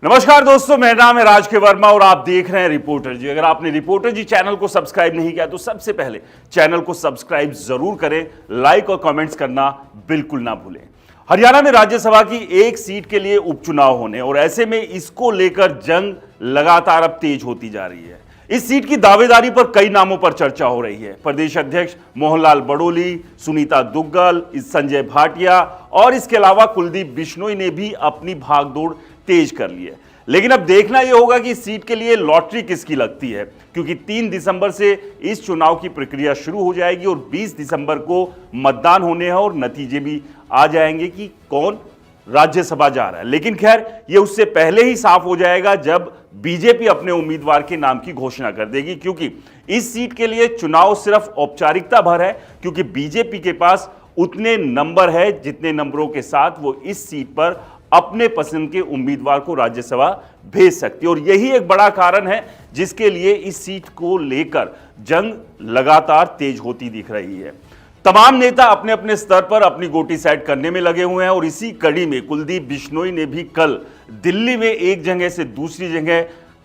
नमस्कार दोस्तों, मेरा नाम है राज के वर्मा और आप देख रहे हैं रिपोर्टर जी। अगर आपने रिपोर्टर जी चैनल को सब्सक्राइब नहीं किया तो सबसे पहले चैनल को सब्सक्राइब जरूर करें, लाइक और कमेंट्स करना बिल्कुल ना भूलें। हरियाणा में राज्यसभा की एक सीट के लिए उपचुनाव होने और ऐसे में इसको लेकर जंग लगातार अब तेज होती जा रही है। इस सीट की दावेदारी पर कई नामों पर चर्चा हो रही है। प्रदेश अध्यक्ष मोहनलाल बड़ोली, सुनीता दुग्गल, संजय भाटिया और इसके अलावा कुलदीप बिश्नोई ने भी अपनी भागदौड़ तेज कर ली है। लेकिन अब देखना यह होगा कि इस सीट के लिए लॉटरी किसकी लगती है, क्योंकि 3 दिसंबर से इस चुनाव की प्रक्रिया शुरू हो जाएगी और 20 दिसंबर को मतदान होने हैं और नतीजे भी आ जाएंगे कि कौन राज्यसभा जा रहा है। लेकिन खैर, यह उससे पहले ही साफ हो जाएगा जब बीजेपी अपने उम्मीदवार के नाम की घोषणा कर देगी, क्योंकि इस सीट के लिए चुनाव सिर्फ औपचारिकता भर है, क्योंकि बीजेपी के पास उतने नंबर है जितने नंबरों के साथ वो इस सीट पर अपने पसंद के उम्मीदवार को राज्यसभा भेज सकती है। और यही एक बड़ा कारण है जिसके लिए इस सीट को लेकर जंग लगातार तेज होती दिख रही है। तमाम नेता अपने अपने स्तर पर अपनी गोटी सेट करने में लगे हुए हैं और इसी कड़ी में कुलदीप बिश्नोई ने भी कल दिल्ली में एक जगह से दूसरी जगह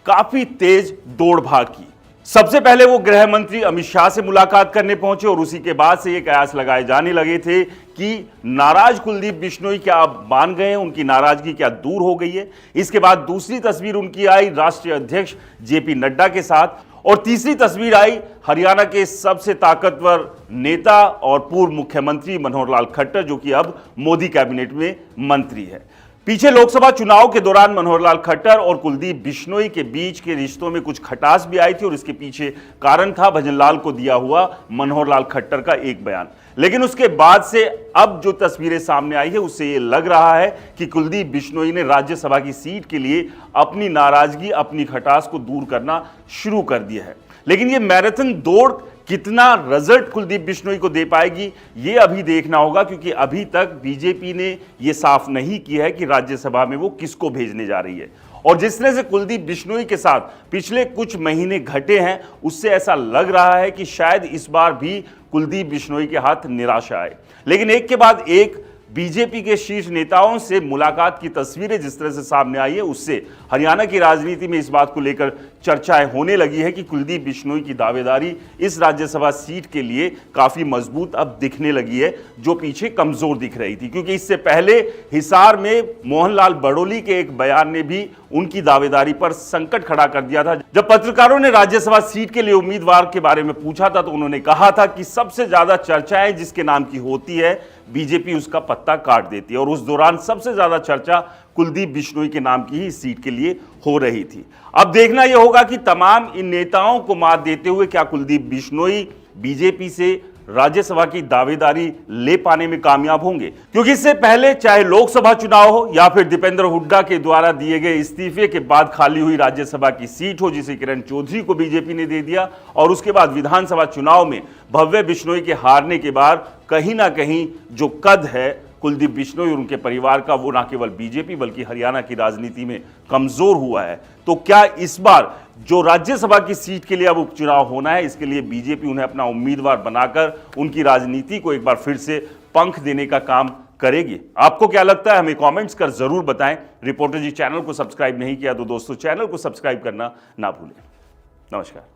काफी तेज दौड़ भाग की। सबसे पहले वो गृह मंत्री अमित शाह से मुलाकात करने पहुंचे और उसी के बाद से ये कयास लगाए जाने लगे थे कि नाराज कुलदीप बिश्नोई क्या अब मान गए हैं, उनकी नाराजगी क्या दूर हो गई है। इसके बाद दूसरी तस्वीर उनकी आई राष्ट्रीय अध्यक्ष जेपी नड्डा के साथ और तीसरी तस्वीर आई हरियाणा के सबसे ताकतवर नेता और पूर्व मुख्यमंत्री मनोहर लाल खट्टर, जो कि अब मोदी कैबिनेट में मंत्री है। पीछे लोकसभा चुनाव के दौरान मनोहर लाल खट्टर और कुलदीप बिश्नोई के बीच के रिश्तों में कुछ खटास भी आई थी और इसके पीछे कारण था भजनलाल को दिया हुआ मनोहर लाल खट्टर का एक बयान। लेकिन उसके बाद से अब जो तस्वीरें सामने आई है उससे ये लग रहा है कि कुलदीप बिश्नोई ने राज्यसभा की सीट के लिए अपनी नाराजगी, अपनी खटास को दूर करना शुरू कर दिया है। लेकिन ये मैराथन दौड़ कितना रिजल्ट कुलदीप बिश्नोई को दे पाएगी ये अभी देखना होगा, क्योंकि अभी तक बीजेपी ने यह साफ नहीं किया है कि राज्यसभा में वो किसको भेजने जा रही है। और जिस तरह से कुलदीप बिश्नोई के साथ पिछले कुछ महीने घटे हैं उससे ऐसा लग रहा है कि शायद इस बार भी कुलदीप बिश्नोई के हाथ निराशा आए। लेकिन एक के बाद एक बीजेपी के शीर्ष नेताओं से मुलाकात की तस्वीरें जिस तरह से सामने आई है उससे हरियाणा की राजनीति में इस बात को लेकर चर्चाएं होने लगी है कि कुलदीप बिश्नोई की दावेदारी इस राज्यसभा सीट के लिए काफी मजबूत अब दिखने लगी है, जो पीछे कमजोर दिख रही थी। क्योंकि इससे पहले हिसार में मोहनलाल बड़ोली के एक बयान ने भी उनकी दावेदारी पर संकट खड़ा कर दिया था। जब पत्रकारों ने राज्यसभा सीट के लिए उम्मीदवार के बारे में पूछा था तो उन्होंने कहा था कि सबसे ज्यादा चर्चाएं जिसके नाम की होती है बीजेपी उसका पत्ता काट देती है, और उस दौरान सबसे ज्यादा चर्चा कुलदीप बिश्नोई के नाम की ही सीट के लिए हो रही थी। अब देखना यह होगा कि तमाम इन नेताओं को मात देते हुए क्या कुलदीप बिश्नोई बीजेपी से राज्यसभा की दावेदारी ले पाने में कामयाब होंगे, क्योंकि इससे पहले चाहे लोकसभा चुनाव हो या फिर दीपेंद्र हुड्डा के द्वारा दिए गए इस्तीफे के बाद खाली हुई राज्यसभा की सीट हो जिसे किरण चौधरी को बीजेपी ने दे दिया, और उसके बाद विधानसभा चुनाव में भव्य बिश्नोई के हारने के बाद कहीं ना कहीं जो कद है कुलदीप बिश्नोई और उनके परिवार का वो ना केवल बीजेपी बल्कि हरियाणा की राजनीति में कमजोर हुआ है। तो क्या इस बार जो राज्यसभा की सीट के लिए अब उपचुनाव होना है इसके लिए बीजेपी उन्हें अपना उम्मीदवार बनाकर उनकी राजनीति को एक बार फिर से पंख देने का काम करेगी? आपको क्या लगता है हमें कमेंट्स कर जरूर बताएं। रिपोर्टर जी चैनल को सब्सक्राइब नहीं किया तो दोस्तों चैनल को सब्सक्राइब करना ना भूलें। नमस्कार।